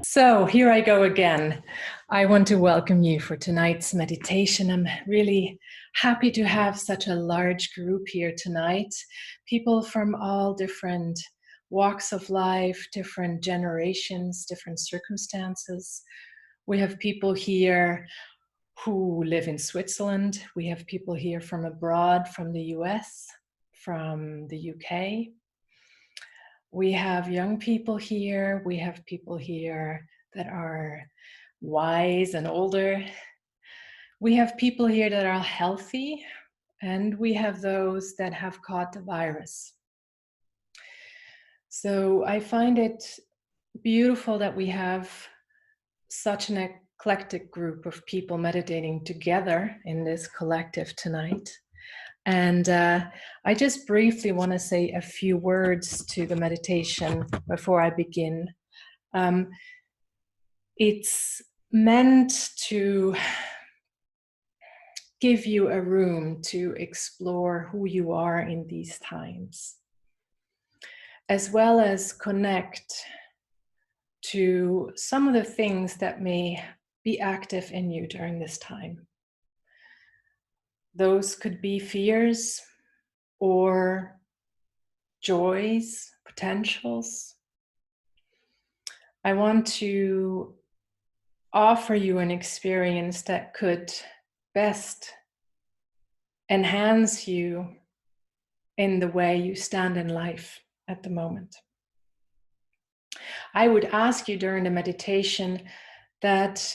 So here I go again. I want to welcome you for tonight's meditation. I'm really happy to have such a large group here tonight. People from all different walks of life, different generations, different circumstances. We have people here who live in Switzerland. We have people here from abroad, from the US, from the UK. We have young people here. We have people here that are wise and older. We have people here that are healthy, and we have those that have caught the virus. So I find it beautiful that we have such an eclectic group of people meditating together in this collective tonight. And I just briefly want to say a few words to the meditation before I begin. It's meant to give you a room to explore who you are in these times, as well as connect to some of the things that may be active in you during this time. Those could be fears or joys, potentials. I want to offer you an experience that could best enhance you in the way you stand in life at the moment. I would ask you during the meditation that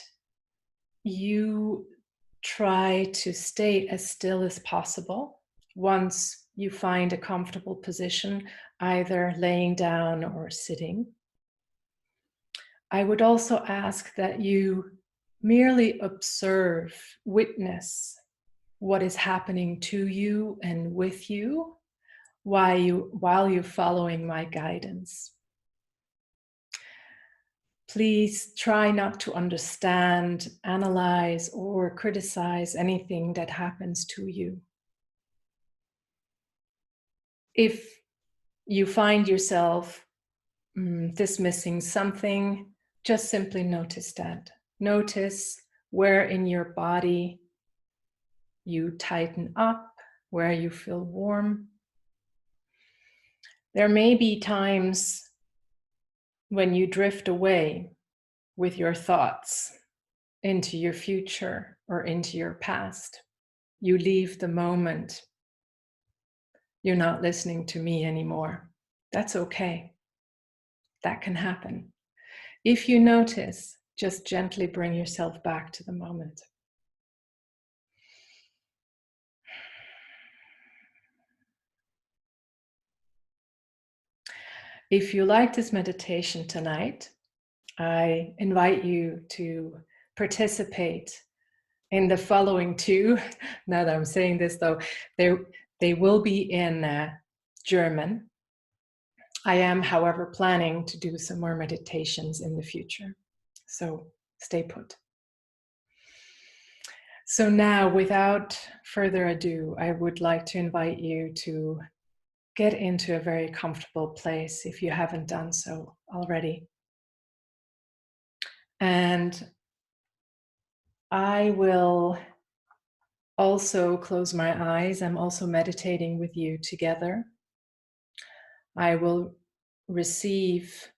you try to stay as still as possible once you find a comfortable position, either laying down or sitting. I would also ask that you merely observe, witness what is happening to you and with you while you're following my guidance. Please try not to understand, analyze, or criticize anything that happens to you. If you find yourself dismissing something, just simply notice that. Notice where in your body you tighten up, where you feel warm. There may be times when you drift away with your thoughts into your future or into your past. You leave the moment. You're not listening to me anymore. That's okay. That can happen. If you notice, just gently bring yourself back to the moment. If you like this meditation tonight, I invite you to participate in the following two. Now that I'm saying this, though, they will be in German. I am, however, planning to do some more meditations in the future. So stay put. So now, without further ado, I would like to invite you to get into a very comfortable place if you haven't done so already. And I will also close my eyes. I'm also meditating with you together. I will receive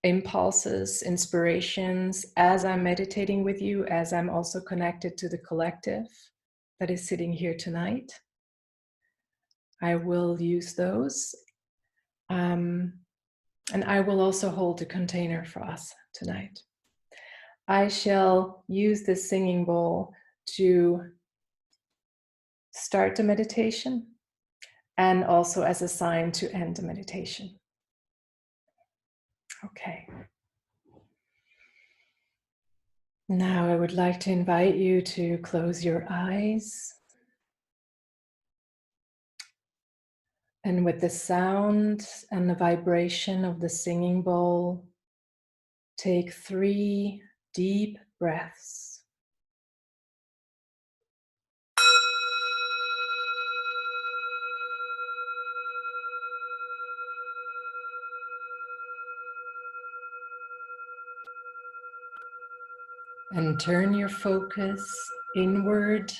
impulses, inspirations as I'm meditating with you, as I'm also connected to the collective that is sitting here tonight. I will use those. And I will also hold the container for us tonight. I shall use this singing bowl to start the meditation and also as a sign to end the meditation. Okay. Now I would like to invite you to close your eyes. And with the sound and the vibration of the singing bowl, take 3 deep breaths. And turn your focus inward.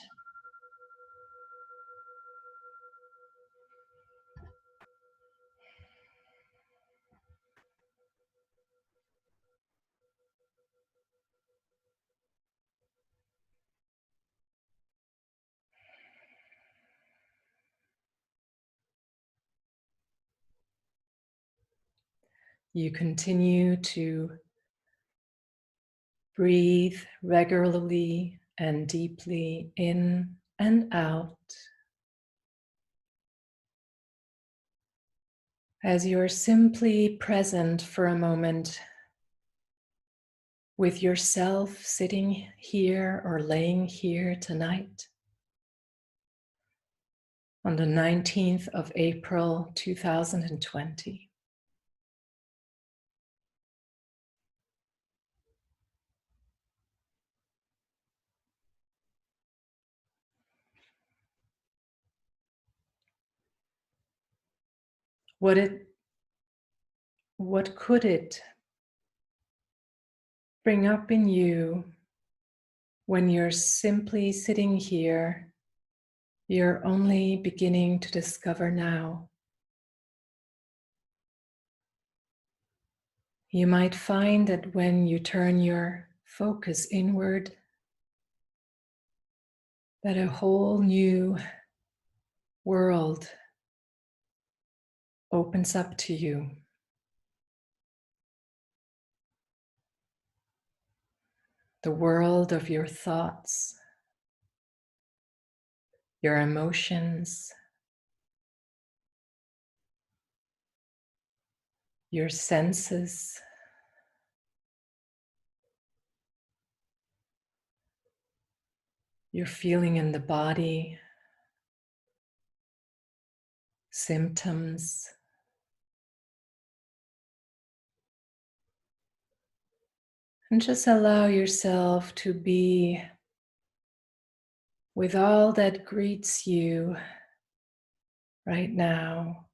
You continue to breathe regularly and deeply in and out as you're simply present for a moment with yourself sitting here or laying here tonight on the 19th of April 2020. What could it bring up in you when you're simply sitting here? You're only beginning to discover now. You might find that when you turn your focus inward, that a whole new world opens up to you. The world of your thoughts, your emotions, your senses, your feeling in the body, symptoms, and just allow yourself to be with all that greets you right now.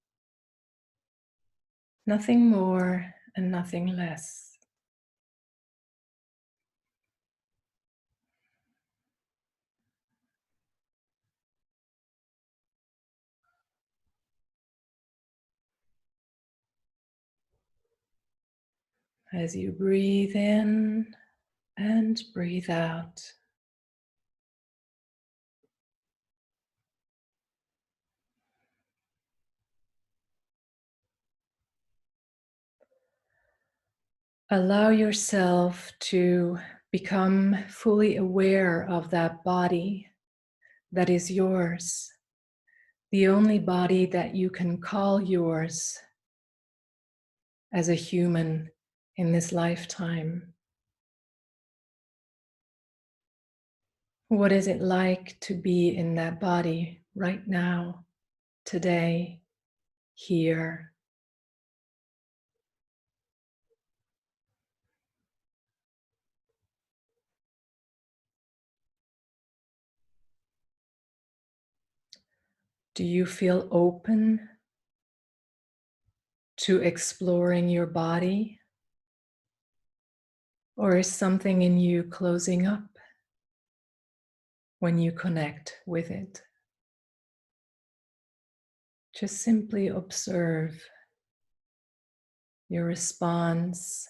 Nothing more and nothing less. As you breathe in and breathe out, allow yourself to become fully aware of that body that is yours, the only body that you can call yours as a human in this lifetime. What is it like to be in that body right now, today, here? Do you feel open to exploring your body? Or is something in you closing up when you connect with it? Just simply observe your response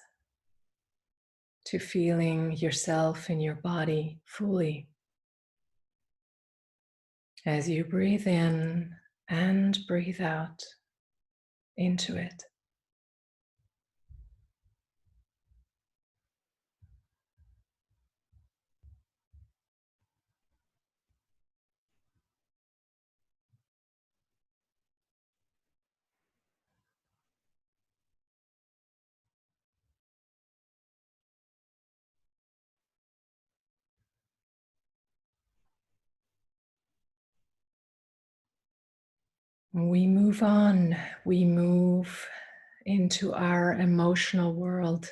to feeling yourself in your body fully as you breathe in and breathe out into it. We move on, we move into our emotional world,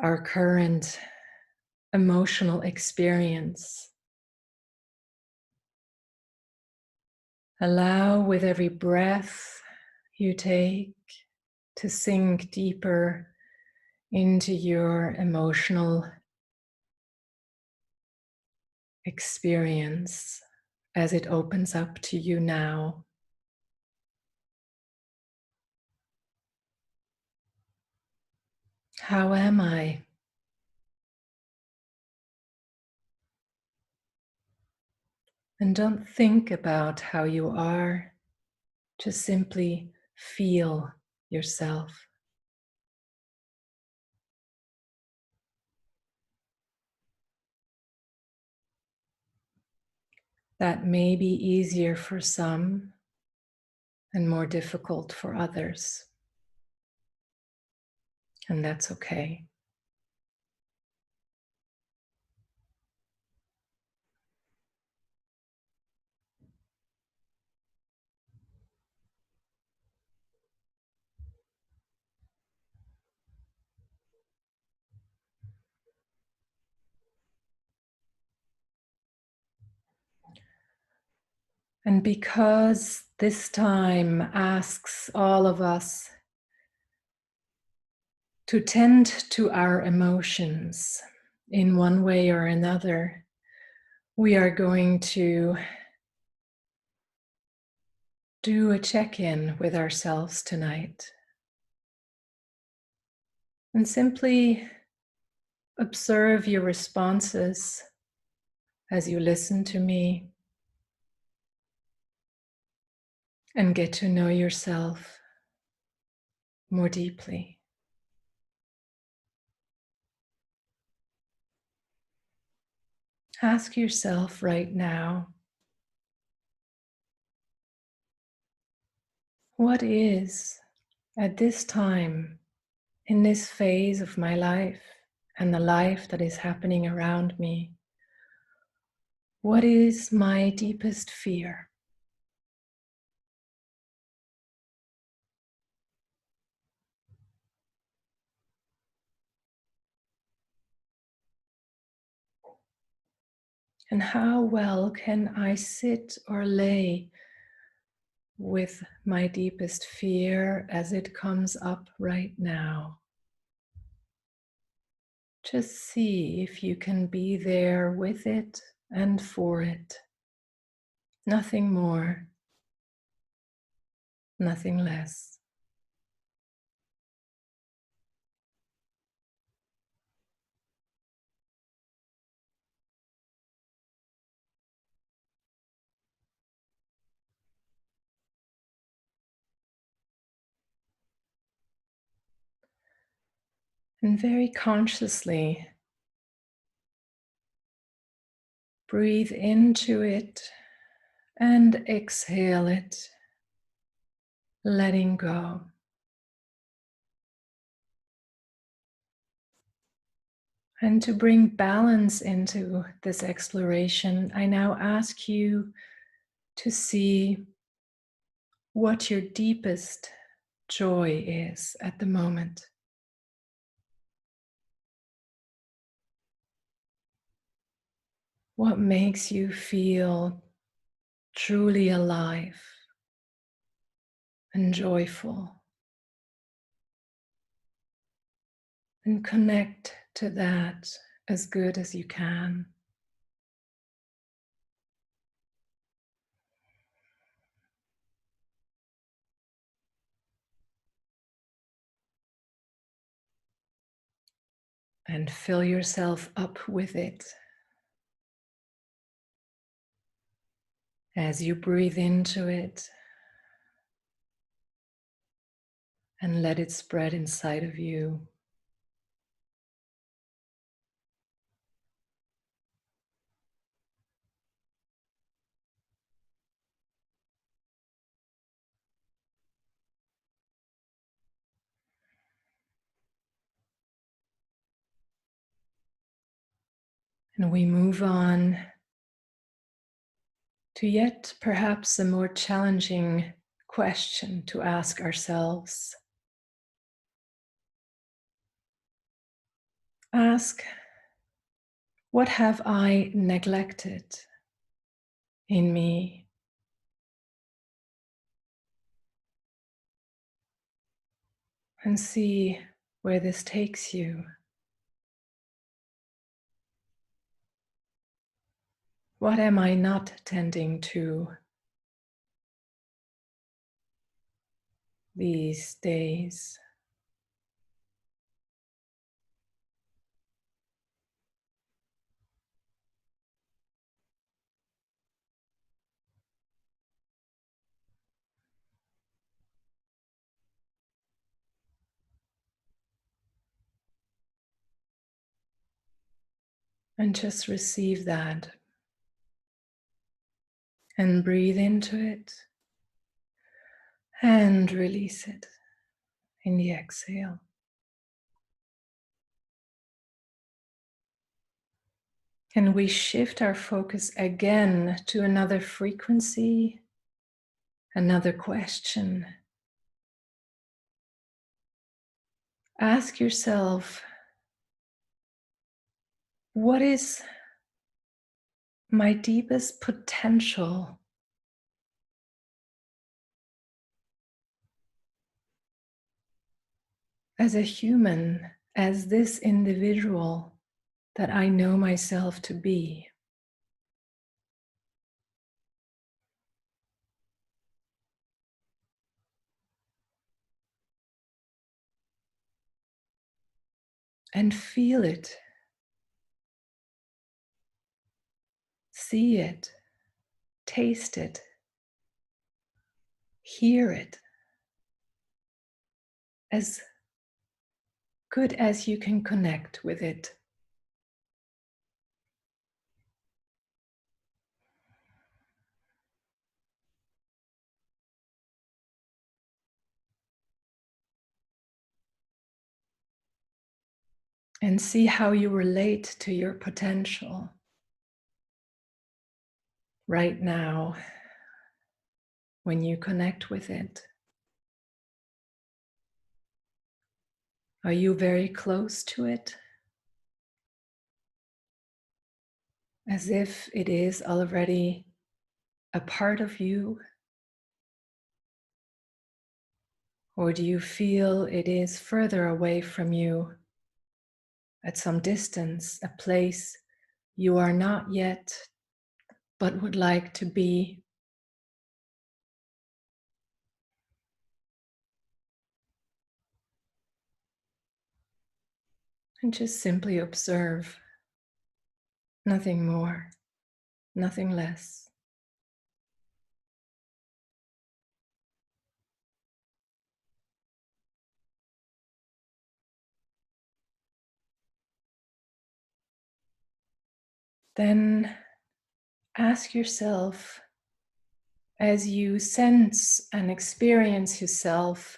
our current emotional experience. Allow with every breath you take to sink deeper into your emotional experience as it opens up to you now. How am I? And don't think about how you are, just simply feel yourself. That may be easier for some and more difficult for others. And that's okay. And because this time asks all of us to tend to our emotions in one way or another, we are going to do a check-in with ourselves tonight and simply observe your responses as you listen to me and get to know yourself more deeply. Ask yourself right now, what is, at this time, in this phase of my life and the life that is happening around me, what is my deepest fear? And how well can I sit or lay with my deepest fear as it comes up right now? Just see if you can be there with it and for it. Nothing more, nothing less. And very consciously breathe into it and exhale it, letting go. And to bring balance into this exploration, I now ask you to see what your deepest joy is at the moment. What makes you feel truly alive and joyful? And connect to that as good as you can. And fill yourself up with it. As you breathe into it and let it spread inside of you. And we move on to yet perhaps a more challenging question to ask ourselves. Ask, what have I neglected in me? And see where this takes you. What am I not tending to these days? And just receive that and breathe into it and release it in the exhale. And we shift our focus again to another frequency, another question. Ask yourself, what is my deepest potential as a human, as this individual that I know myself to be? And feel it, see it, taste it, hear it as good as you can connect with it. And see how you relate to your potential right now when you connect with it. Are you very close to it? As if it is already a part of you? Or do you feel it is further away from you, at some distance, a place you are not yet, but would like to be? And just simply observe, nothing more, nothing less. Then ask yourself, as you sense and experience yourself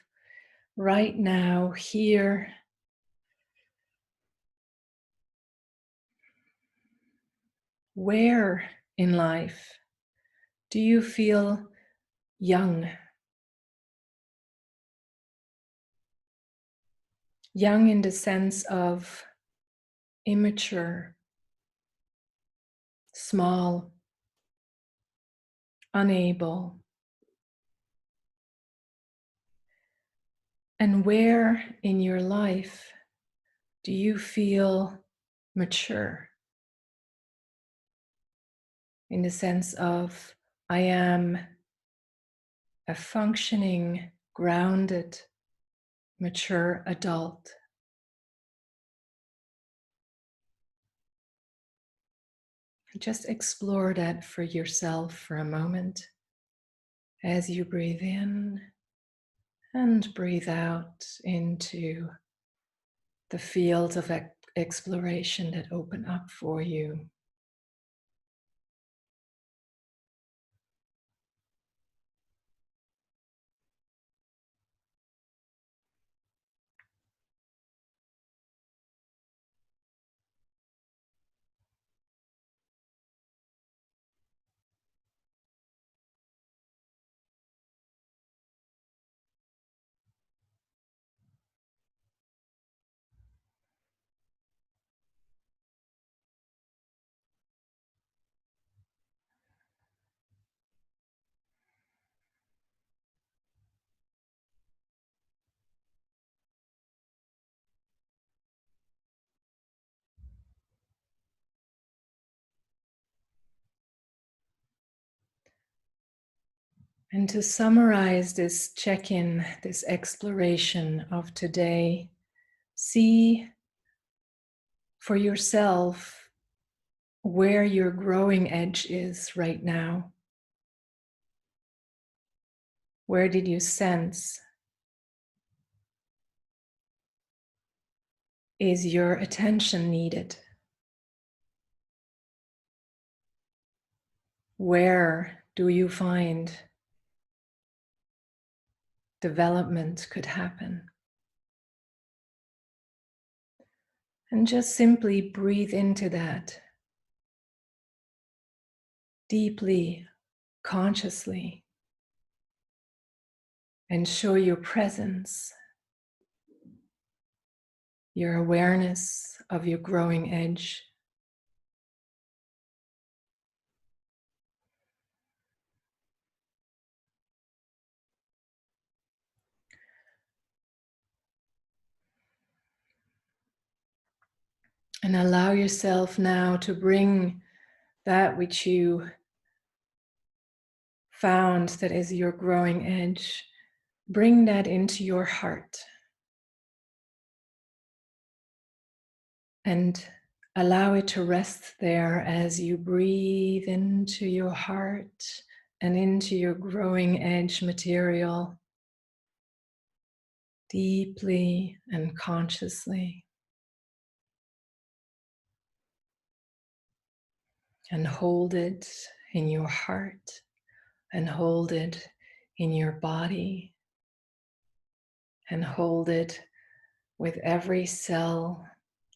right now, here, where in life do you feel young? Young in the sense of immature, small, unable. And where in your life do you feel mature? In the sense of, I am a functioning, grounded, mature adult. Just explore that for yourself for a moment as you breathe in and breathe out into the fields of exploration that open up for you. And to summarize this check-in, this exploration of today, see for yourself where your growing edge is right now. Where did you sense is your attention needed? Where do you find development could happen? And just simply breathe into that deeply, consciously, and show your presence, your awareness of your growing edge. And allow yourself now to bring that which you found that is your growing edge, bring that into your heart. And allow it to rest there as you breathe into your heart and into your growing edge material deeply and consciously. And hold it in your heart and hold it in your body and hold it with every cell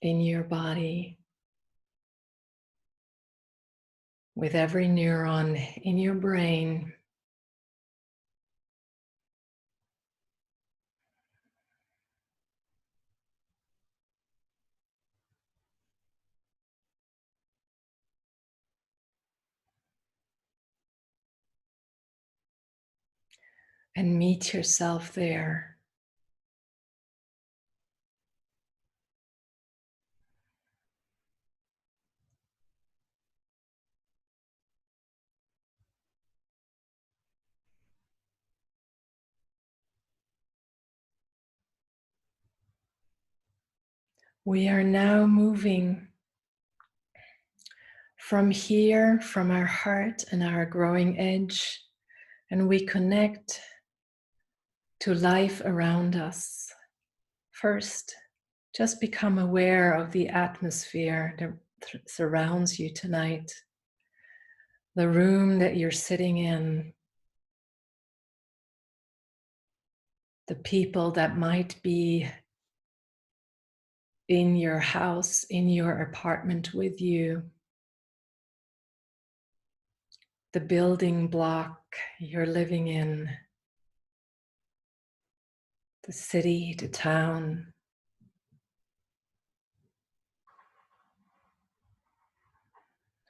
in your body, with every neuron in your brain. And meet yourself there. We are now moving from here, from our heart and our growing edge, and we connect to life around us. First, just become aware of the atmosphere that surrounds you tonight, the room that you're sitting in, the people that might be in your house, in your apartment with you, the building block you're living in, the city, the town.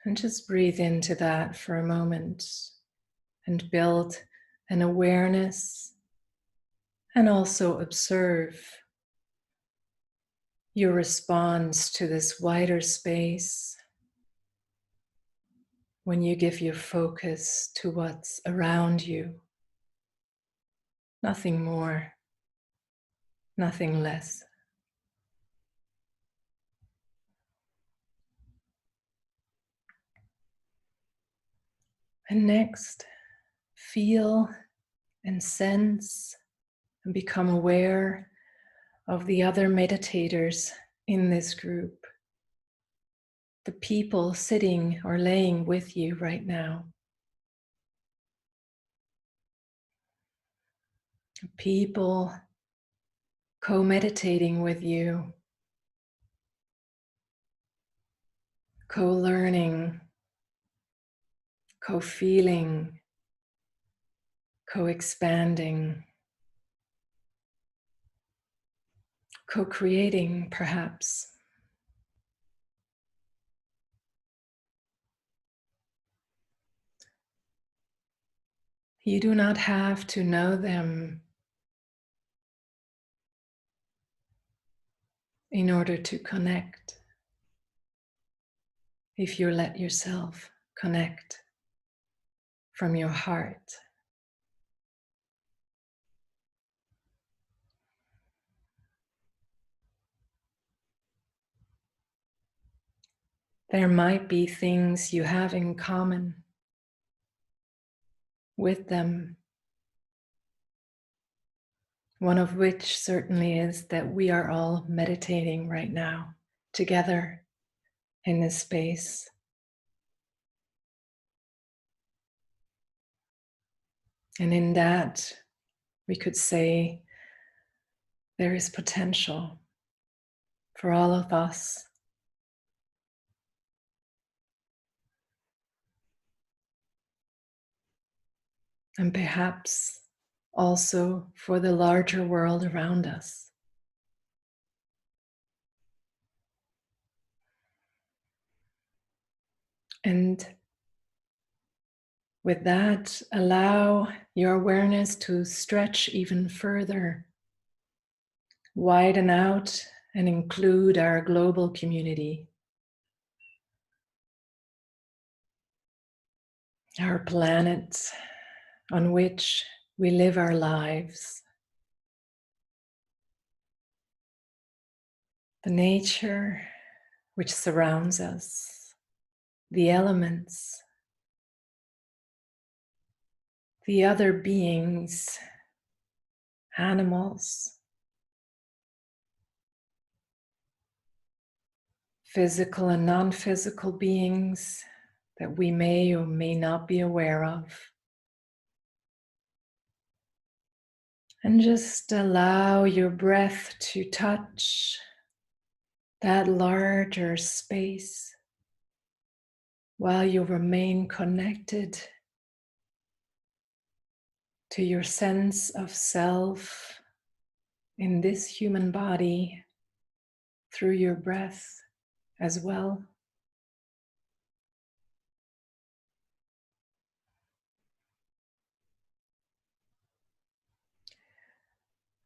And just breathe into that for a moment and build an awareness and also observe your response to this wider space when you give your focus to what's around you. Nothing more, nothing less. And next, feel and sense and become aware of the other meditators in this group, the people sitting or laying with you right now, people co-meditating with you, co-learning, co-feeling, co-expanding, co-creating perhaps. You do not have to know them in order to connect, if you let yourself connect from your heart. There might be things you have in common with them, one of which certainly is that we are all meditating right now together in this space. And in that, we could say there is potential for all of us. And perhaps also for the larger world around us. And with that, allow your awareness to stretch even further, widen out, and include our global community, our planet on which we live our lives, the nature which surrounds us, the elements, the other beings, animals, physical and non-physical beings that we may or may not be aware of. And just allow your breath to touch that larger space while you remain connected to your sense of self in this human body through your breath as well.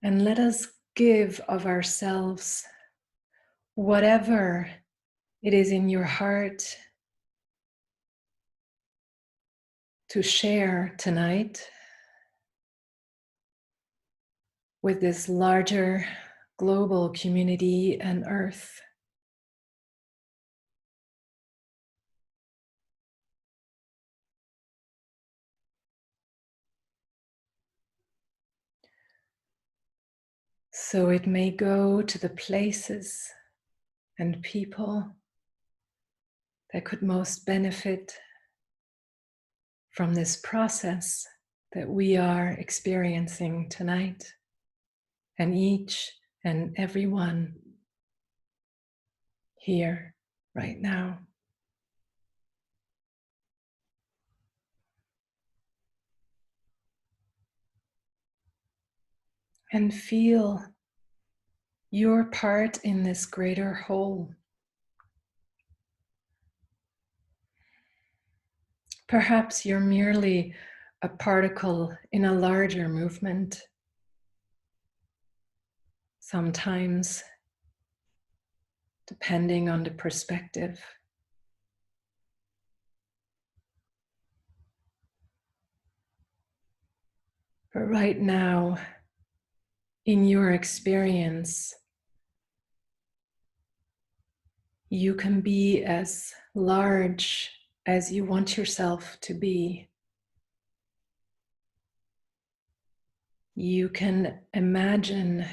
And let us give of ourselves whatever it is in your heart to share tonight with this larger global community and Earth. So it may go to the places and people that could most benefit from this process that we are experiencing tonight, and each and every one here right now. And feel your part in this greater whole. Perhaps you're merely a particle in a larger movement. Sometimes, depending on the perspective. But right now, in your experience, you can be as large as you want yourself to be. You can imagine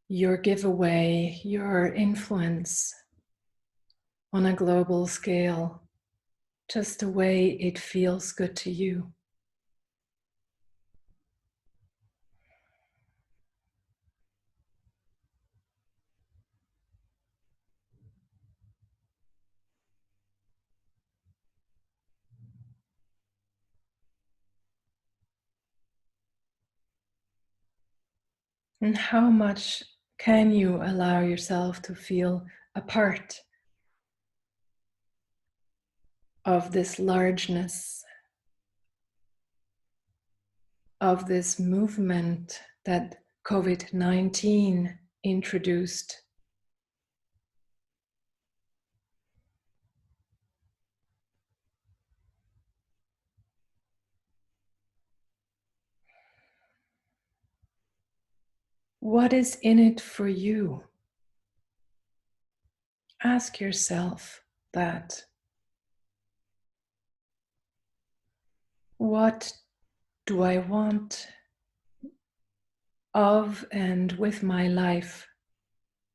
your giveaway, your influence on a global scale, just the way it feels good to you. And how much can you allow yourself to feel a part of this largeness, of this movement that COVID-19 introduced? What is in it for you? ask yourself that. What do I want of and with my life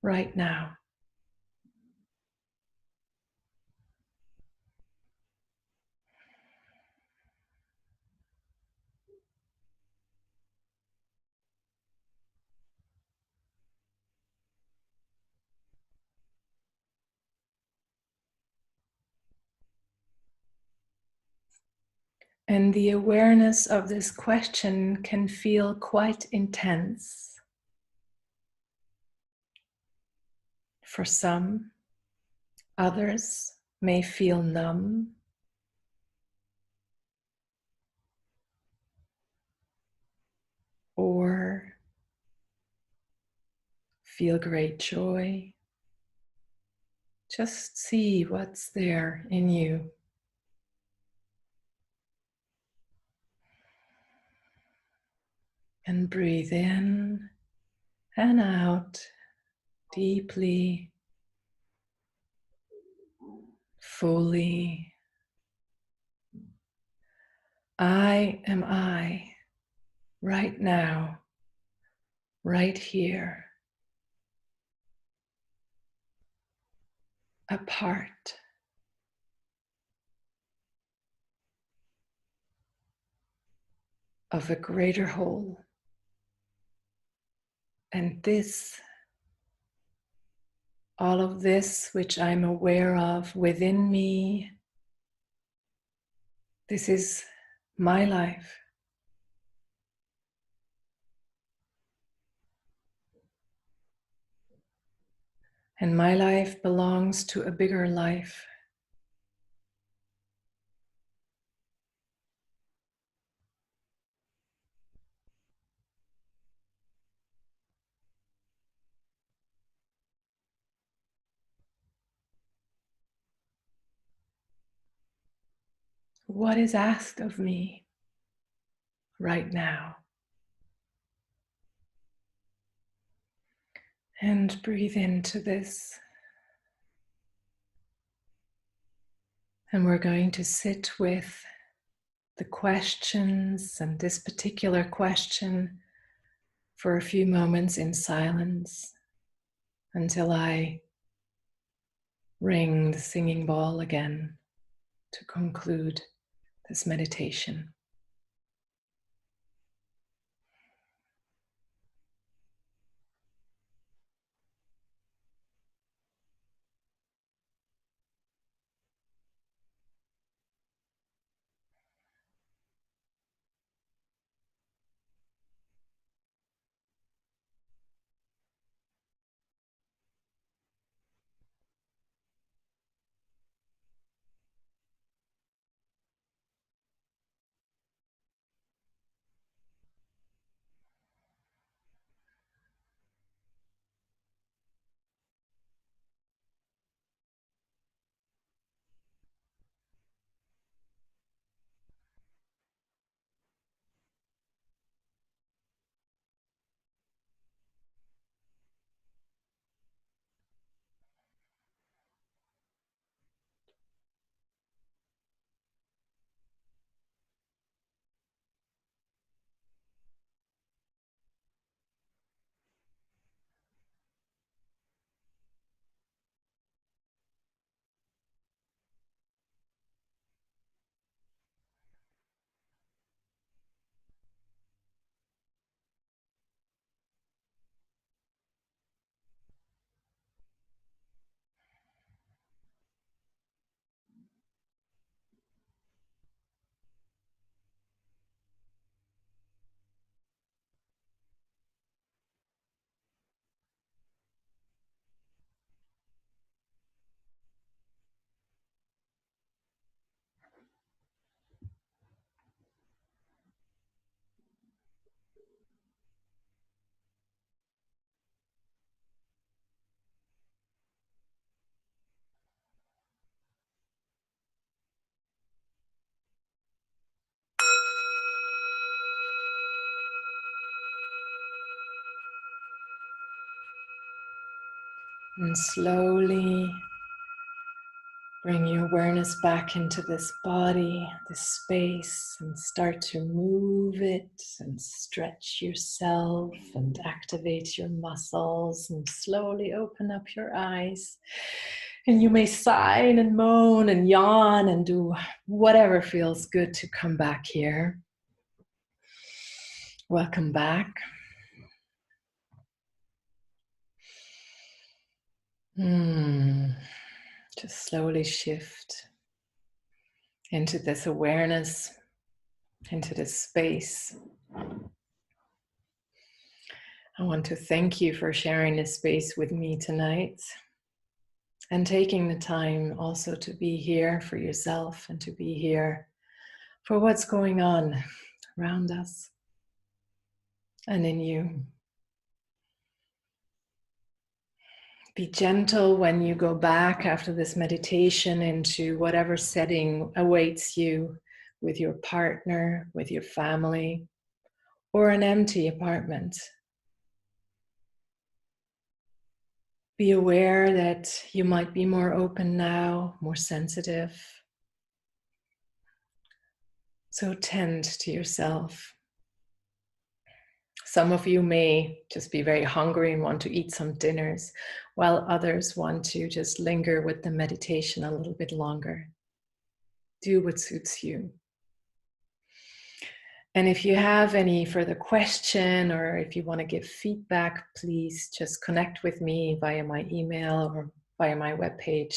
right now? And the awareness of this question can feel quite intense. For some, others may feel numb or feel great joy. Just see what's there in you. And breathe in and out deeply, fully. I am I right now, right here, a part of a greater whole. And this, all of this which I'm aware of within me, this is my life. And my life belongs to a bigger life. What is asked of me right now? And breathe into this. And we're going to sit with the questions and this particular question for a few moments in silence until I ring the singing ball again to conclude this meditation. And slowly Bring your awareness back into this body, this space, and start to move it and stretch yourself and activate your muscles and slowly open up your eyes. And you may sigh and moan and yawn and do whatever feels good to come back here. Welcome back. Just slowly shift into this awareness, into this space. I want to thank you for sharing this space with me tonight and taking the time also to be here for yourself and to be here for what's going on around us and in you. Be gentle when you go back after this meditation into whatever setting awaits you with your partner, with your family, or an empty apartment. Be aware that you might be more open now, more sensitive. So tend to yourself. Some of you may just be very hungry and want to eat some dinners, while others want to just linger with the meditation a little bit longer. Do what suits you. And if you have any further question or if you want to give feedback, please just connect with me via my email or via my webpage.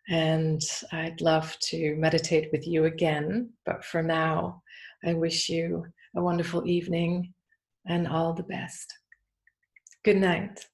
And I'd love to meditate with you again. But for now, I wish you a wonderful evening and all the best. Good night.